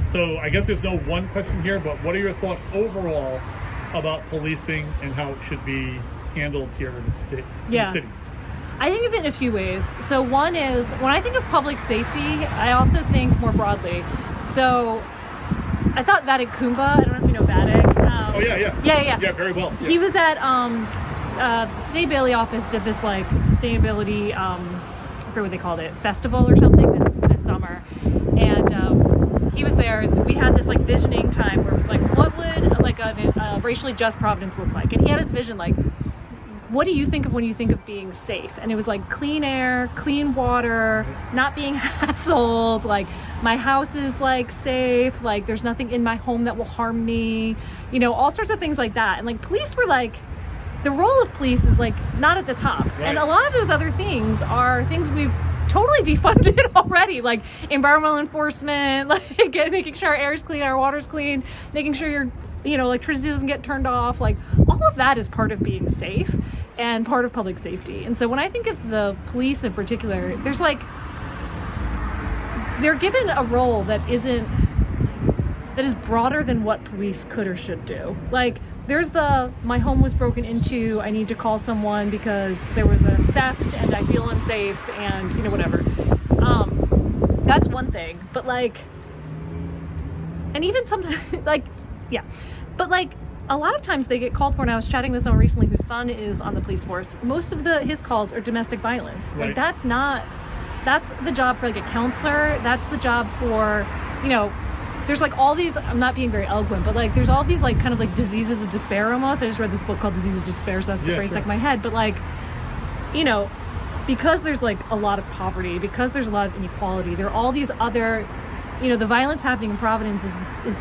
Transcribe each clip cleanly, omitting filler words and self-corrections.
So I guess there's no one question here, but what are your thoughts overall about policing and how it should be handled here in the state? Yeah. In the city? I think of it in a few ways. So one is, when I think of public safety, I also think more broadly. So I thought Vadik Kumba, I don't know if you know Vadik. Yeah, very well. Yeah. He was at the State Bailey office, did this like sustainability, I forget what they called it, festival or something this summer. And he was there. We had this like visioning time where it was like, what would like a racially just Providence look like? And he had his vision like, what do you think of when you think of being safe? And it was like clean air, clean water, not being hassled, like my house is like safe, like there's nothing in my home that will harm me, you know, all sorts of things like that. And like police were like, the role of police is like not at the top. Right. And a lot of those other things are things we've totally defunded already, like environmental enforcement, like making sure our air is clean, our water's clean, making sure your electricity doesn't get turned off. Like all of that is part of being safe and part of public safety. And so when I think of the police in particular, there's like, they're given a role that is broader than what police could or should do. Like there's my home was broken into, I need to call someone because there was a theft and I feel unsafe and whatever. That's one thing, but like, and even sometimes like, yeah, but like a lot of times they get called for, and I was chatting with someone recently whose son is on the police force. Most of his calls are domestic violence. Right. Like that's the job for like a counselor. That's the job for, there's like all these, I'm not being very eloquent, but like there's all these like kind of like diseases of despair almost. I just read this book called Disease of Despair, so that's the phrase stuck in my head. But like, because there's like a lot of poverty, because there's a lot of inequality, there are all these other, the violence happening in Providence is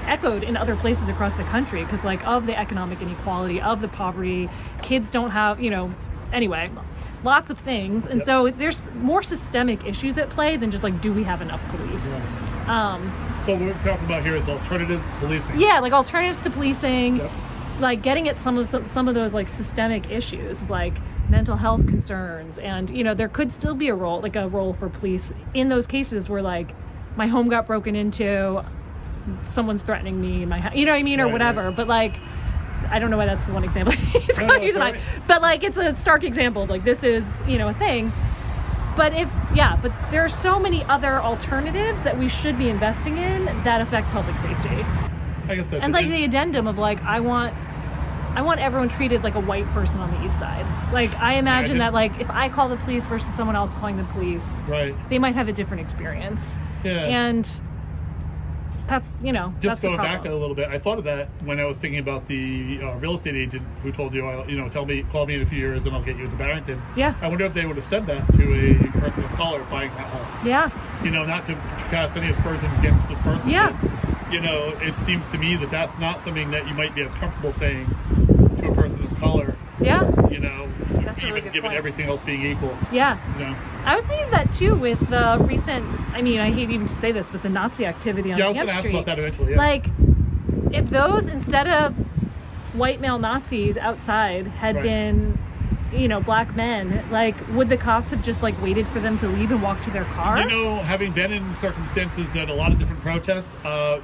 echoed in other places across the country because like of the economic inequality, of the poverty, kids don't have, anyway, lots of things. And so there's more systemic issues at play than just like, do we have enough police? So what we're talking about here is alternatives to policing. Yeah, like alternatives to policing, like getting at some of those like systemic issues of like mental health concerns. And, there could still be a role for police in those cases where like my home got broken into, someone's threatening me in my house, or whatever. Right. But like, I don't know why that's the one example. But like, it's a stark example of like, this is, a thing. But but there are so many other alternatives that we should be investing in that affect public safety. I guess that's and like the addendum of like, I want everyone treated like a white person on the east side. Like I imagine that like if I call the police versus someone else calling the police, right, they might have a different experience. Yeah. And that's, just that's going back a little bit, I thought of that when I was thinking about the real estate agent who told you, call me in a few years and I'll get you into Barrington. Yeah. I wonder if they would have said that to a person of color buying that house. Yeah. Not to cast any aspersions against this person. Yeah. But, it seems to me that that's not something that you might be as comfortable saying to a person of color. Yeah. That's even really given point. Everything else being equal. Yeah. I was thinking of that too with the recent, I hate even to say this, but the Nazi activity on Camp Street. Yeah, I was going to ask about that eventually. Yeah. Like, if those, instead of white male Nazis outside had been, black men, like, would the cops have just like waited for them to leave and walk to their car? Having been in circumstances at a lot of different protests,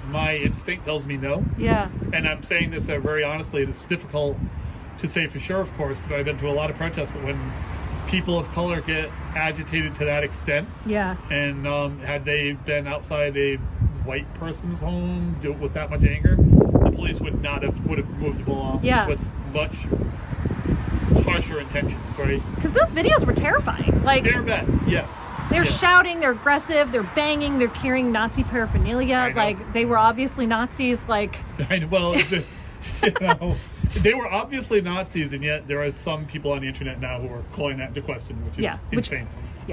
my instinct tells me no. Yeah. And I'm saying this very honestly, and it's difficult to say for sure, of course, that I've been to a lot of protests, but when people of color get agitated to that extent, and had they been outside a white person's home with that much anger, the police would have moved them along with much harsher intentions, right? Because those videos were terrifying. Like they're bad, yes. They're shouting, they're aggressive, they're banging, they're carrying Nazi paraphernalia. Like they were obviously Nazis. Like they were obviously Nazis, and yet there are some people on the internet now who are calling that into question, which is insane.